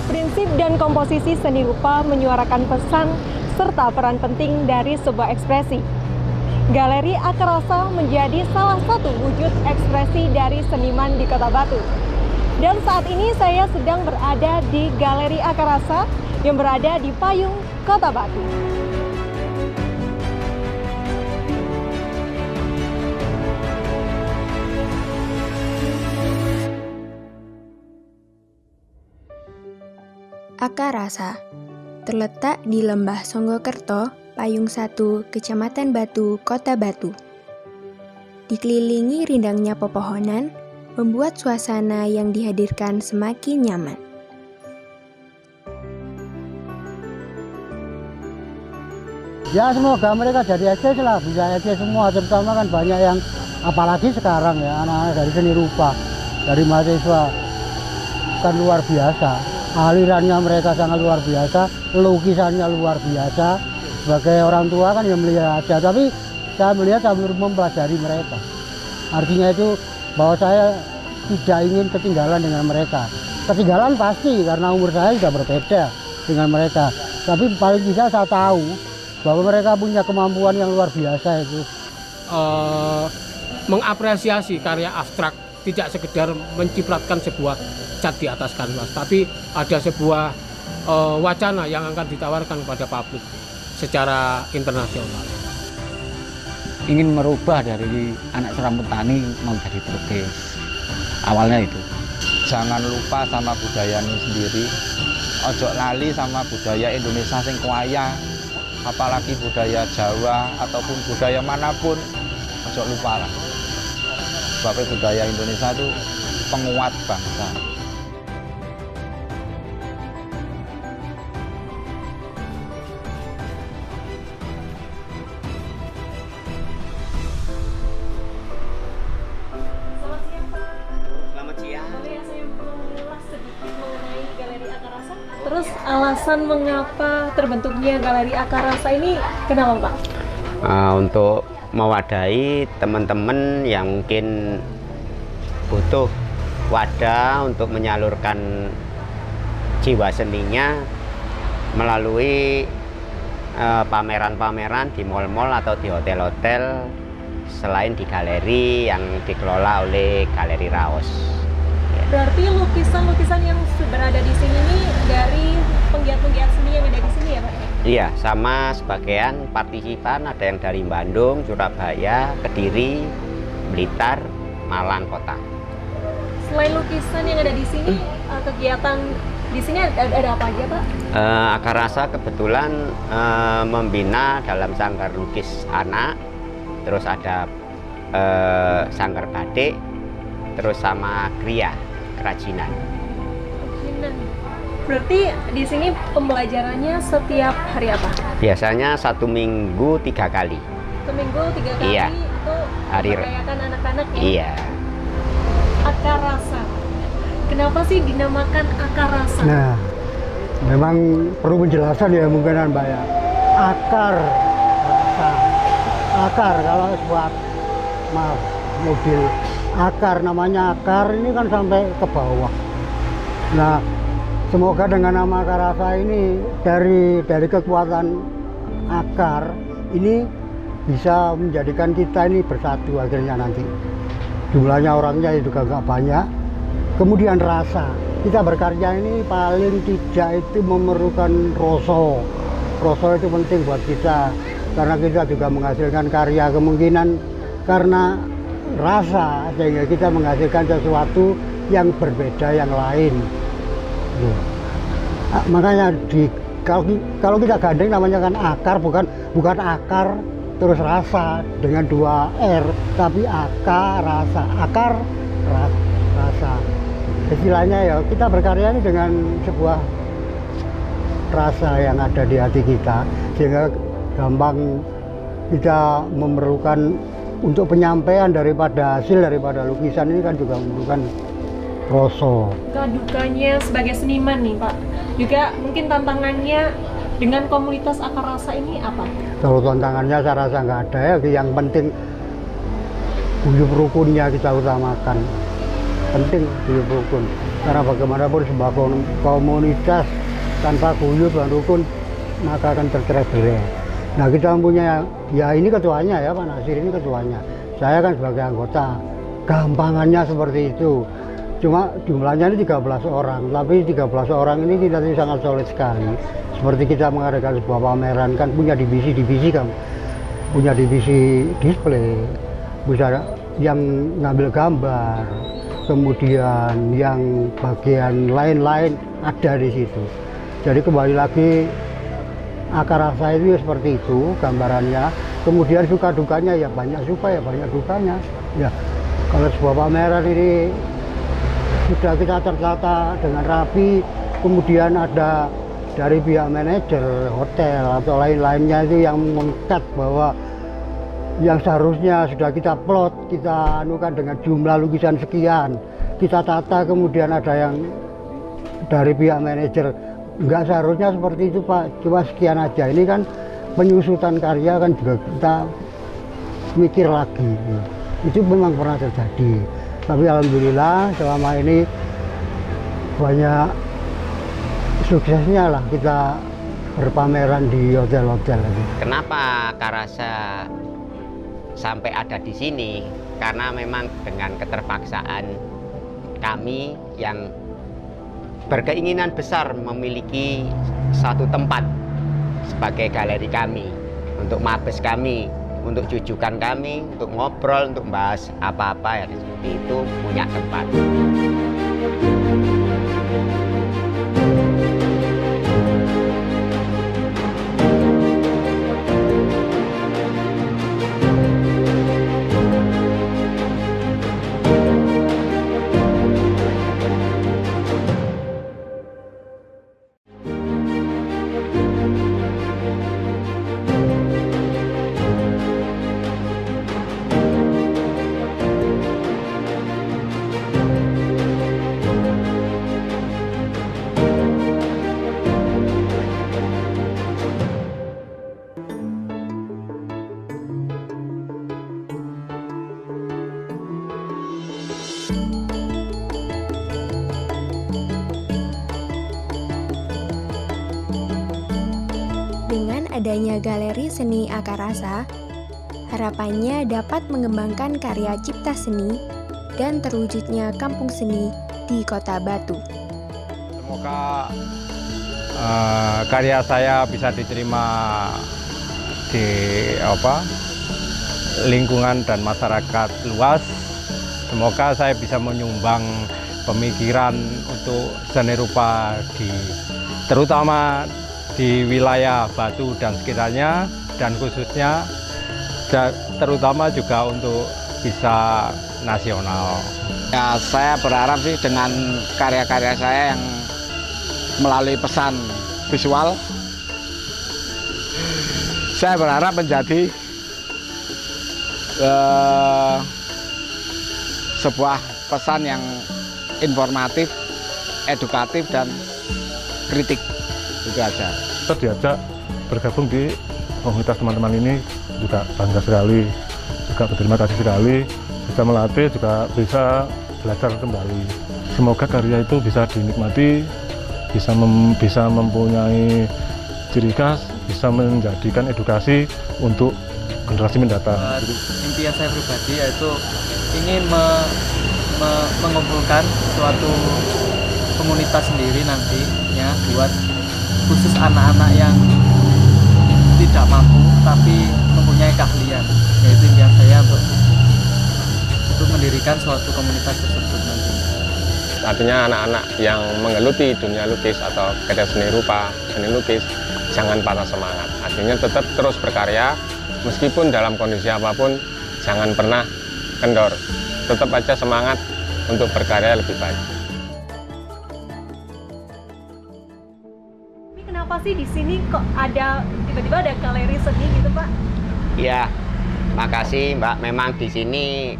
Prinsip dan komposisi seni rupa menyuarakan pesan serta peran penting dari sebuah ekspresi. Galeri Akar Rasa menjadi salah satu wujud ekspresi dari seniman di Kota Batu. Dan saat ini saya sedang berada di Galeri Akar Rasa yang berada di Payung, Kota Batu. Akar Rasa terletak di Lembah Songgokerto, Payung 1, Kecamatan Batu, Kota Batu. Dikelilingi rindangnya pepohonan, membuat suasana yang dihadirkan semakin nyaman. Ya semoga mereka jadi eksis lah, bisa eksis semua, terutama kan banyak yang, apalagi sekarang ya, anak-anak dari seni rupa, dari mahasiswa, kan luar biasa. Alirannya mereka sangat luar biasa, lukisannya luar biasa. Sebagai orang tua kan ya melihat aja, tapi saya melihat sambil mempelajari mereka. Artinya itu bahwa saya tidak ingin ketinggalan dengan mereka. Ketinggalan pasti karena umur saya sudah berbeda dengan mereka. Tapi paling tidak saya tahu bahwa mereka punya kemampuan yang luar biasa itu. Mengapresiasi karya abstrak, tidak sekedar mencipratkan sebuah cat di atas kanvas, tapi ada sebuah wacana yang akan ditawarkan kepada publik secara internasional. Ingin merubah dari anak seorang petani mau jadi pelukis. Awalnya itu. Jangan lupa sama budayanya sendiri. Ojo lali sama budaya Indonesia sing kuaya. Apalagi budaya Jawa ataupun budaya manapun, ojo lupa lah. Sebab budaya Indonesia itu penguat bangsa. Terus alasan mengapa terbentuknya Galeri Akar Rasa ini kenapa Pak? Untuk mewadahi teman-teman yang mungkin butuh wadah untuk menyalurkan jiwa seninya melalui pameran-pameran di mal-mal atau di hotel-hotel selain di galeri yang dikelola oleh Galeri Raos. Berarti lukisan-lukisan yang berada di sini ini dari penggiat-penggiat seni yang ada di sini ya Pak? Iya, sama sebagian partisipan ada yang dari Bandung, Surabaya, Kediri, Blitar, Malang Kota. Selain lukisan yang ada di sini, kegiatan di sini ada apa aja Pak? Akar Rasa kebetulan membina dalam sanggar lukis anak, terus ada sanggar batik, terus sama kriya, kerajinan. Berarti di sini pembelajarannya setiap hari apa? Biasanya 1 minggu 3 kali. 1 minggu 3 kali Iya. itu Hari merayakan anak-anak ya? Iya. Akar Rasa. Kenapa sih dinamakan Akar Rasa? Nah, memang perlu penjelasan ya mungkin Mbak ya. Akar rasa. Akar kalau buat mobil akar, namanya akar ini kan sampai ke bawah. Nah, semoga dengan nama Akar Rasa ini dari kekuatan akar ini bisa menjadikan kita ini bersatu akhirnya nanti. Jumlahnya orangnya juga nggak banyak. Kemudian rasa, kita berkarya ini paling tidak itu memerlukan rasa. Rasa itu penting buat kita karena kita juga menghasilkan karya, kemungkinan karena rasa sehingga kita menghasilkan sesuatu yang berbeda yang lain. Makanya kalau kita gandeng namanya kan akar, bukan akar terus rasa dengan 2 R, tapi akar rasa. Istilahnya ya kita berkarya ini dengan sebuah rasa yang ada di hati kita sehingga gampang kita memerlukan untuk penyampaian daripada hasil daripada lukisan ini kan juga memerlukan rasa. Dukanya sebagai seniman nih Pak, juga mungkin tantangannya dengan komunitas Akar Rasa ini apa? Kalau tantangannya saya rasa nggak ada ya, yang penting guyub rukunnya kita utamakan. Penting guyub rukun. Karena bagaimanapun sebuah komunitas tanpa guyub dan rukun maka akan tercerai-berai. Nah, kita mempunyai, ya ini ketuanya ya, Pak Nasir ini ketuanya. Saya kan sebagai anggota, gampangannya seperti itu. Cuma jumlahnya ini 13 orang, tapi 13 orang ini kita sangat solid sekali. Seperti kita mengadakan sebuah pameran kan punya divisi-divisi kan, punya divisi display, bisa yang ngambil gambar, kemudian yang bagian lain-lain ada di situ. Jadi kembali lagi akar rasa itu ya seperti itu gambarannya. Kemudian suka dukanya ya banyak suka ya banyak dukanya. Ya kalau sebuah pameran ini sudah kita tertata dengan rapi, kemudian ada dari pihak manajer hotel atau lain-lainnya itu yang mengkat bahwa yang seharusnya sudah kita plot, kita anukan dengan jumlah lukisan sekian, kita tata, kemudian ada yang dari pihak manajer enggak seharusnya seperti itu Pak, cuma sekian aja. Ini kan penyusutan karya kan juga kita mikir lagi. Itu memang pernah terjadi. Tapi alhamdulillah selama ini banyak suksesnya lah kita berpameran di hotel-hotel. Kenapa Karasa sampai ada di sini? Karena memang dengan keterpaksaan kami yang berkeinginan besar memiliki satu tempat sebagai galeri kami, untuk mabes kami, untuk jujukan kami, untuk ngobrol, untuk membahas apa-apa yang seperti itu, punya tempat. Dengan adanya Galeri Seni Akar Rasa, harapannya dapat mengembangkan karya cipta seni dan terwujudnya kampung seni di Kota Batu. Semoga karya saya bisa diterima di lingkungan dan masyarakat luas. Semoga saya bisa menyumbang pemikiran untuk seni rupa terutama di wilayah Batu dan sekitarnya, dan khususnya terutama juga untuk bisa nasional. Ya, saya berharap sih dengan karya-karya saya yang melalui pesan visual, saya berharap menjadi sebuah pesan yang informatif, edukatif, dan kritik. Itu aja. Kita diajak bergabung di komunitas teman-teman ini juga bangga sekali, juga berterima kasih sekali, bisa melatih, juga bisa belajar kembali. Semoga karya itu bisa dinikmati, bisa mempunyai ciri khas, bisa menjadikan edukasi untuk generasi mendatang. Impian saya pribadi yaitu ingin mengumpulkan suatu komunitas sendiri nantinya buat khusus anak-anak yang tidak mampu tapi mempunyai keahlian, yaitu impian saya untuk mendirikan suatu komunitas tersebut nanti. Artinya anak-anak yang menggeluti dunia lukis atau karya seni rupa, seni lukis, jangan patah semangat. Artinya tetap terus berkarya, meskipun dalam kondisi apapun, jangan pernah kendor. Tetap aja semangat untuk berkarya lebih baik. Kenapa sih di sini kok ada tiba-tiba ada galeri seni gitu Pak? Ya, makasih Mbak. Memang di sini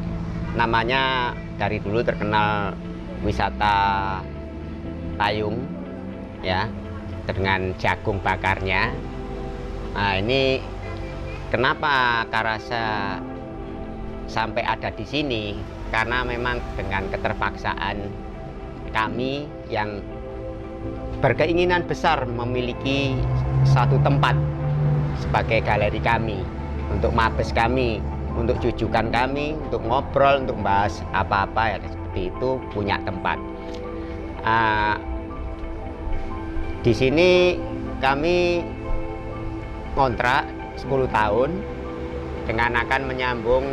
namanya dari dulu terkenal wisata payung, ya, dengan jagung bakarnya. Nah, ini kenapa Karasa sampai ada di sini? Karena memang dengan keterpaksaan kami yang berkeinginan besar memiliki satu tempat sebagai galeri kami, untuk mabes kami, untuk jujukan kami, untuk ngobrol, untuk bahas apa-apa ya seperti itu, punya tempat. Di sini kami kontrak 10 tahun dengan akan menyambung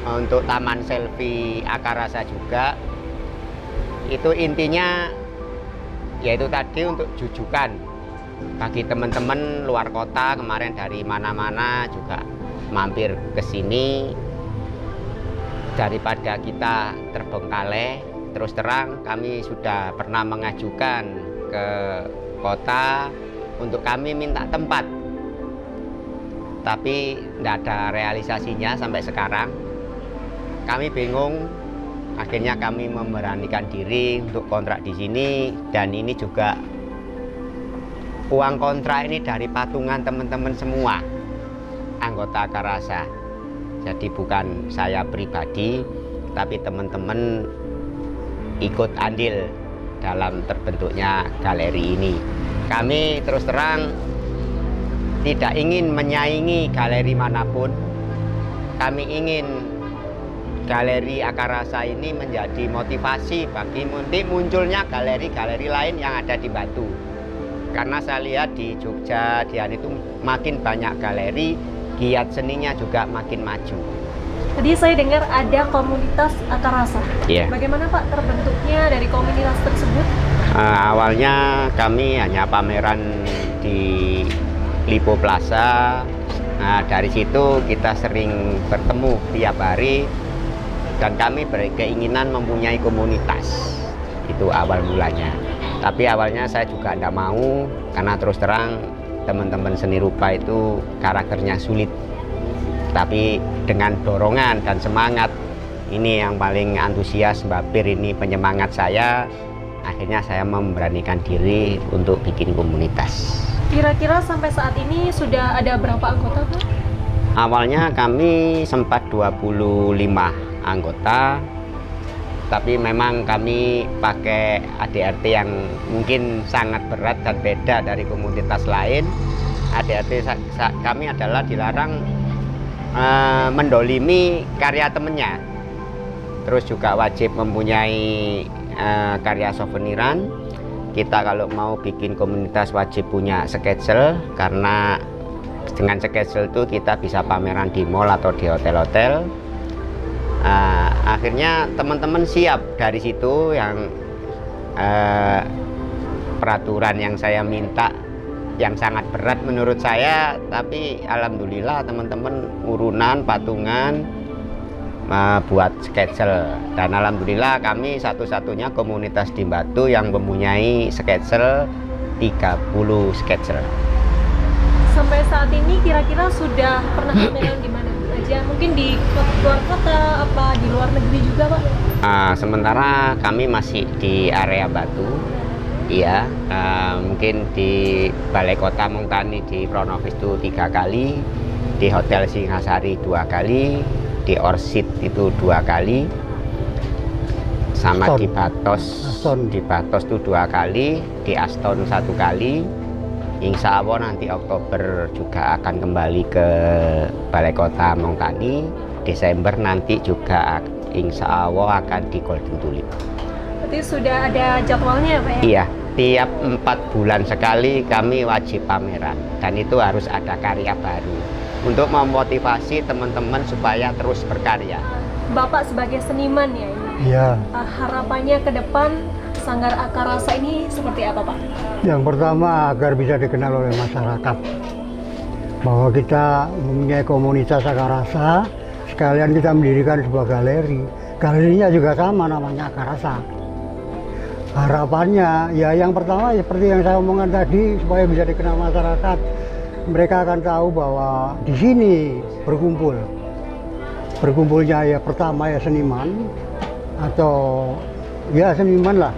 untuk taman selfie Akarasa juga. Itu intinya yaitu tadi untuk jujukan bagi teman-teman luar kota, kemarin dari mana-mana juga mampir ke sini. Daripada kita terbengkalai, terus terang kami sudah pernah mengajukan ke kota untuk kami minta tempat, tapi tidak ada realisasinya sampai sekarang. Kami bingung, akhirnya kami memberanikan diri untuk kontrak di sini, dan ini juga uang kontrak ini dari patungan teman-teman semua anggota Akarasa. Jadi bukan saya pribadi, tapi teman-teman ikut andil dalam terbentuknya galeri ini. Kami terus terang tidak ingin menyaingi galeri manapun. Kami ingin galeri Akarasa ini menjadi motivasi bagi munculnya galeri-galeri lain yang ada di Batu. Karena saya lihat di Jogja, di itu makin banyak galeri, giat seninya juga makin maju. Tadi saya dengar ada komunitas Akarasa. Yeah. Bagaimana Pak terbentuknya dari komunitas tersebut? Awalnya kami hanya pameran di Lipo Plaza. Nah, dari situ kita sering bertemu tiap hari dan kami berkeinginan mempunyai komunitas. Itu awal mulanya. Tapi awalnya saya juga tidak mau, karena terus terang teman-teman seni rupa itu karakternya sulit. Tapi dengan dorongan dan semangat, ini yang paling antusias Mbak Pir ini penyemangat saya, akhirnya saya memberanikan diri untuk bikin komunitas. Kira-kira sampai saat ini sudah ada berapa anggota Pak? Awalnya kami sempat 25 anggota, tapi memang kami pakai ADRT yang mungkin sangat berat dan beda dari komunitas lain. ADRT kami adalah dilarang mendolimi karya temennya, terus juga wajib mempunyai karya souveniran. Kita kalau mau bikin komunitas wajib punya schedule, karena dengan schedule itu kita bisa pameran di mall atau di hotel-hotel. Akhirnya teman-teman siap dari situ. Yang peraturan yang saya minta yang sangat berat menurut saya, tapi alhamdulillah teman-teman urunan patungan buat schedule, dan alhamdulillah kami satu-satunya komunitas di Batu yang mempunyai schedule 30 schedule. Sampai saat ini kira-kira sudah pernah pameran di mana aja? Mungkin di luar kota, apa di luar negeri juga Pak? Sementara kami masih di area Batu. Iya, mungkin di Balai Kota Mongtani di Pronovis itu 3 kali, di Hotel Singhasari 2 kali, di Orchid itu 2 kali, sama Aston. di Batos itu 2 kali, di Aston 1 kali. Insya Allah nanti Oktober juga akan kembali ke Balai Kota Mongtani. Desember nanti juga insya Allah akan di Golden Tulip. Berarti sudah ada jadwalnya Pak ya? Iya, tiap 4 bulan sekali kami wajib pameran, dan itu harus ada karya baru untuk memotivasi teman-teman supaya terus berkarya. Bapak sebagai seniman ya ini. Iya. Harapannya ke depan Sanggar Akarasa ini seperti apa Pak? Yang pertama agar bisa dikenal oleh masyarakat bahwa kita mempunyai komunitas Akarasa, sekalian kita mendirikan sebuah galeri. Galerinya juga sama, namanya Akarasa. Harapannya ya yang pertama seperti yang saya omongkan tadi, supaya bisa dikenal masyarakat. Mereka akan tahu bahwa di sini berkumpulnya ya pertama ya seniman, atau ya seniman lah.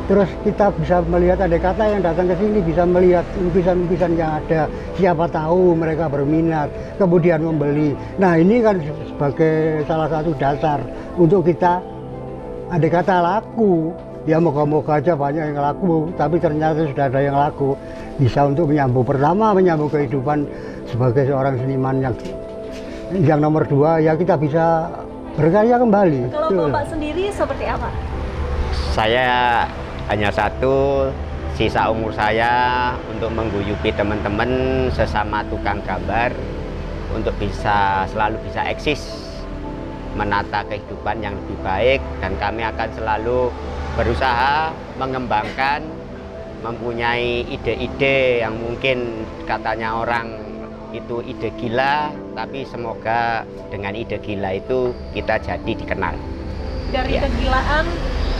Terus kita bisa melihat, ada kata yang datang ke sini bisa melihat lukisan-lukisan yang ada, siapa tahu mereka berminat kemudian membeli. Nah ini kan sebagai salah satu dasar untuk kita, ada kata laku. Ya moga-moga aja banyak yang laku, tapi ternyata sudah ada yang laku. Bisa untuk menyambung, pertama menyambung kehidupan sebagai seorang seniman yang nomor 2 ya kita bisa berkarya kembali. Kalau Bapak sendiri seperti apa? Saya hanya satu, sisa umur saya untuk mengguyubi teman-teman sesama tukang gambar untuk selalu bisa eksis, menata kehidupan yang lebih baik, dan kami akan selalu berusaha mengembangkan, mempunyai ide-ide yang mungkin katanya orang itu ide gila, tapi semoga dengan ide gila itu kita jadi dikenal. Dari kegilaan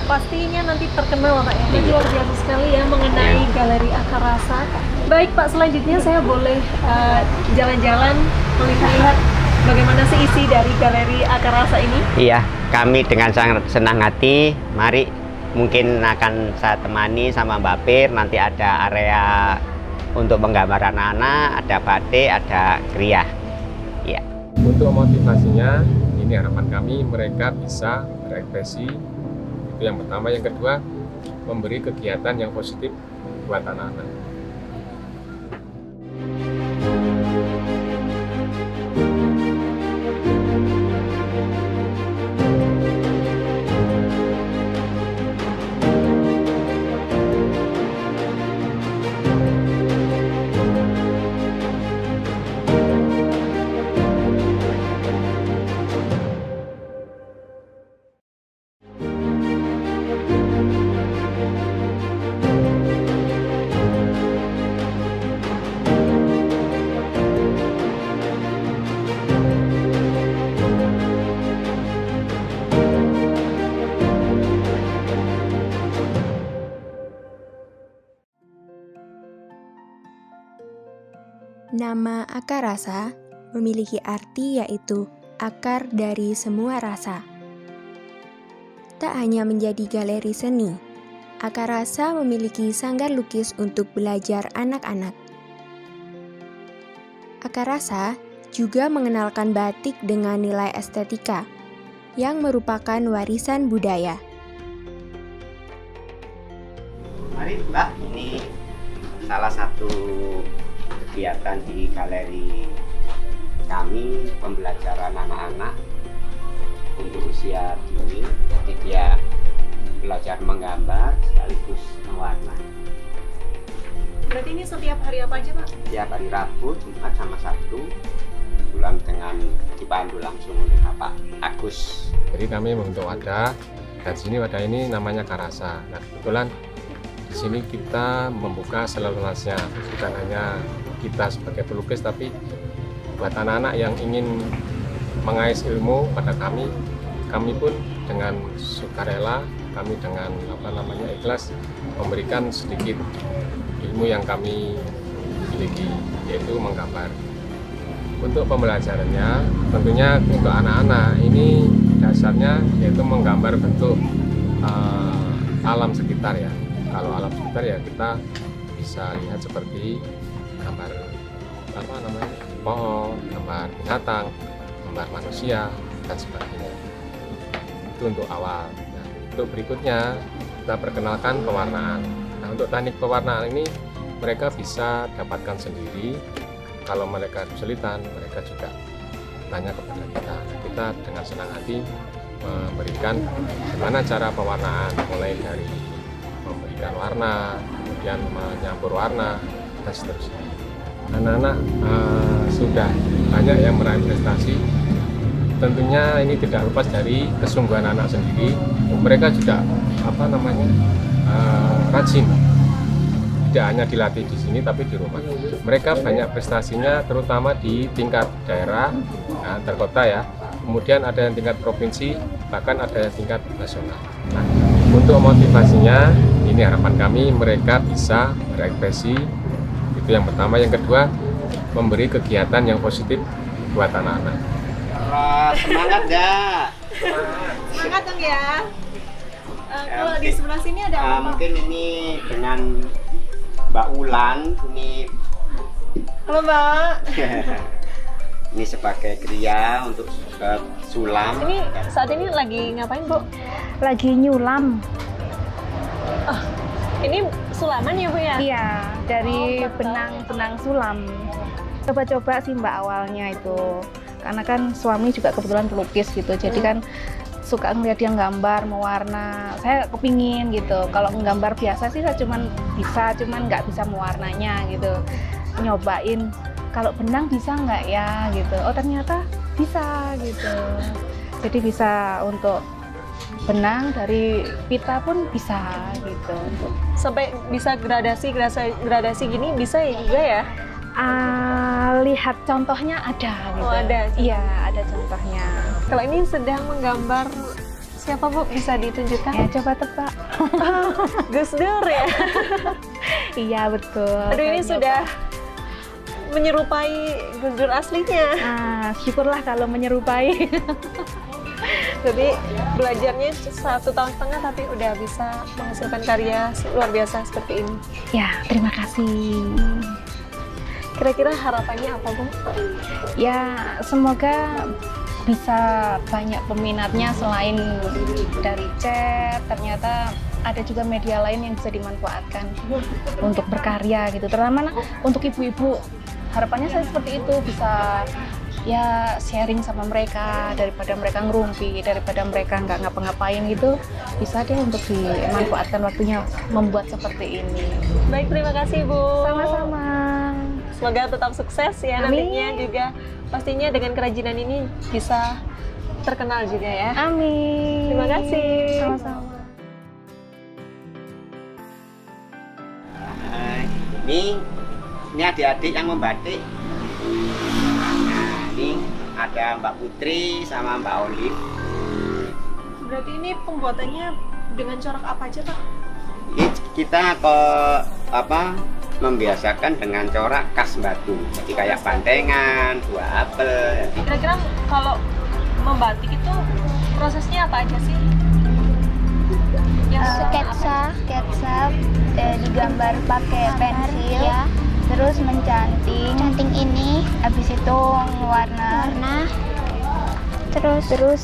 pastinya nanti terkenal Pak ya. Ini luar biasa sekali ya mengenai Galeri Akar Rasa. Baik Pak, selanjutnya saya boleh jalan-jalan melihat-lihat bagaimana sih isi dari Galeri Akar Rasa ini? Iya, kami dengan sangat senang hati. Mari, mungkin akan saya temani sama Mbak Pir. Nanti ada area untuk menggambar anak-anak, ada batik, ada kriah. Ya. Untuk motivasinya, ini harapan kami mereka bisa berekspresi. Itu yang pertama. Yang kedua, memberi kegiatan yang positif buat anak-anak. Nama Akar Rasa memiliki arti yaitu akar dari semua rasa. Tak hanya menjadi galeri seni, Akar Rasa memiliki sanggar lukis untuk belajar anak-anak. Akar Rasa juga mengenalkan batik dengan nilai estetika yang merupakan warisan budaya. Mari Mbak, ini salah satu kegiatan di galeri kami, pembelajaran anak-anak untuk usia dini. Jadi dia belajar menggambar sekaligus mewarna. Berarti ini setiap hari apa aja Pak? Setiap hari Rabu, Jumat sama Sabtu, bulan dengan dipandu langsung oleh Bapak Agus. Jadi kami membentuk wadah, dan sini wadah ini namanya Akar Rasa. Nah, kebetulan di sini kita membuka seluruhnya, bukan hanya kita sebagai pelukis, tapi buat anak-anak yang ingin mengais ilmu pada kami pun dengan sukarela, kami dengan ikhlas memberikan sedikit ilmu yang kami miliki, yaitu menggambar. Untuk pembelajarannya tentunya untuk anak-anak ini dasarnya yaitu menggambar bentuk alam sekitar ya. Kalau alam sekitar ya kita bisa lihat seperti gambar pohon, gambar binatang, gambar manusia dan sebagainya. Itu untuk awal. Nah, untuk berikutnya kita perkenalkan pewarnaan. Nah, untuk teknik pewarnaan ini mereka bisa dapatkan sendiri. Kalau mereka kesulitan, mereka juga tanya kepada kita. Kita dengan senang hati memberikan bagaimana cara pewarnaan, mulai dari memberikan warna, kemudian menyampur warna, dan seterusnya. Anak-anak sudah banyak yang meraih prestasi. Tentunya ini tidak lepas dari kesungguhan anak sendiri. Mereka juga rajin. Tidak hanya dilatih di sini, tapi di rumah. Mereka banyak prestasinya, terutama di tingkat daerah, antar kota ya. Kemudian ada yang tingkat provinsi, bahkan ada yang tingkat nasional. Nah, untuk motivasinya, ini harapan kami mereka bisa berekspresi. Itu yang pertama. Yang kedua, memberi kegiatan yang positif buat anak-anak. Semangat ya. Semangat dong ya. Kalau di sebelah sini ada apa? Mungkin ini dengan Mbak Ulan ini. Halo Mbak. Ini sebagai kriya untuk sulam. Ini saat ini lagi ngapain Bu? Lagi nyulam. Ini sulaman ya Bu ya? Iya, dari benang-benang sulam. Coba-coba sih Mbak awalnya itu. Karena kan suami juga kebetulan pelukis gitu. Jadi kan suka ngeliat dia gambar, mewarna. Saya kepingin gitu. Kalau nggambar biasa sih saya cuman nggak bisa mewarnanya gitu. Nyobain kalau benang bisa nggak ya gitu. Oh ternyata bisa gitu. Jadi bisa untuk benang, dari pita pun bisa gitu. Sampai bisa gradasi gini bisa ya juga ya? Lihat contohnya ada gitu. Oh ada? Iya ada contohnya. Kalau ini sedang menggambar siapa Bu? Bisa ditunjukkan? Ya coba tebak. Gus Dur ya? Iya betul. Aduh ini sudah menyerupai Gus Dur aslinya. Syukurlah kalau menyerupai. Jadi belajarnya 1,5 tahun tapi udah bisa menghasilkan karya luar biasa seperti ini. Ya, terima kasih. Kira-kira harapannya apa Bu? Ya, semoga bisa banyak peminatnya selain dari cat, ternyata ada juga media lain yang bisa dimanfaatkan untuk berkarya gitu. Terutama untuk ibu-ibu, harapannya saya seperti itu, bisa ya sharing sama mereka, daripada mereka ngerumpi, daripada mereka nggak ngapa-ngapain gitu, bisa deh untuk dimanfaatkan waktunya membuat seperti ini. Baik, terima kasih Bu. Sama-sama. Semoga tetap sukses ya. Amin. Nantinya juga pastinya dengan kerajinan ini bisa terkenal juga ya. Amin. Terima kasih. Sama-sama. Ini adik-adik yang membatik. Ini ada Mbak Putri sama Mbak Olive. Berarti ini pembuatannya dengan corak apa aja Pak? Ini kita membiasakan dengan corak khas Batu. Jadi kayak bantengan, buah apel. Kira-kira kalau membatik itu prosesnya apa aja sih? Sketsa digambar pakai pensil ya. Terus mencanting ini, habis itu warna. Terus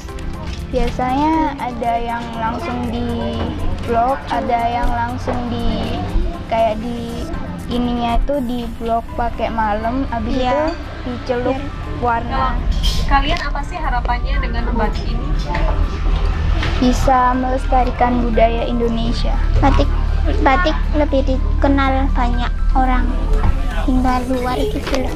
biasanya ada yang langsung di blok, ada yang langsung di kayak di ininya itu di blok pakai malam, habis itu dicelup warna. Kalian apa sih harapannya dengan membatik ini? Bisa melestarikan budaya Indonesia. Batik lebih dikenal banyak orang hingga luar gitu.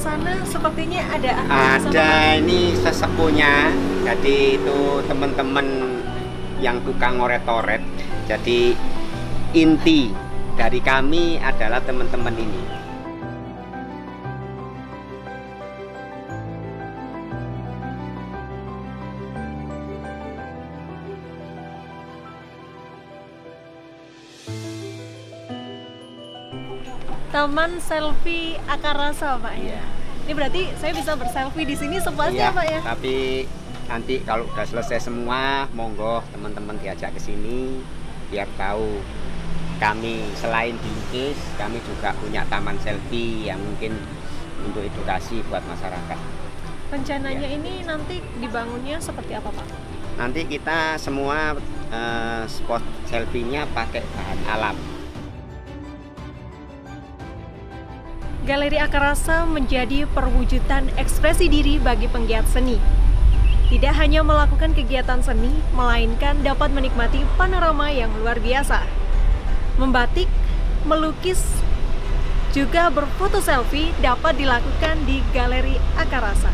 Sana sepertinya ada ini sesepuhnya, jadi itu teman-teman yang tukang ngoret-ngoret. Jadi inti dari kami adalah teman-teman ini. Taman Selfie Akarasa Pak ya. Ini berarti saya bisa berselfie di sini sepuasnya Pak ya. Tapi nanti kalau udah selesai semua, monggo teman-teman diajak ke sini biar tahu kami selain dilukis, kami juga punya taman selfie yang mungkin untuk edukasi buat masyarakat. Rencananya ini nanti dibangunnya seperti apa Pak? Nanti kita semua spot selfie-nya pakai bahan alam. Galeri Akarasa menjadi perwujudan ekspresi diri bagi penggiat seni. Tidak hanya melakukan kegiatan seni, melainkan dapat menikmati panorama yang luar biasa. Membatik, melukis, juga berfoto selfie dapat dilakukan di Galeri Akarasa.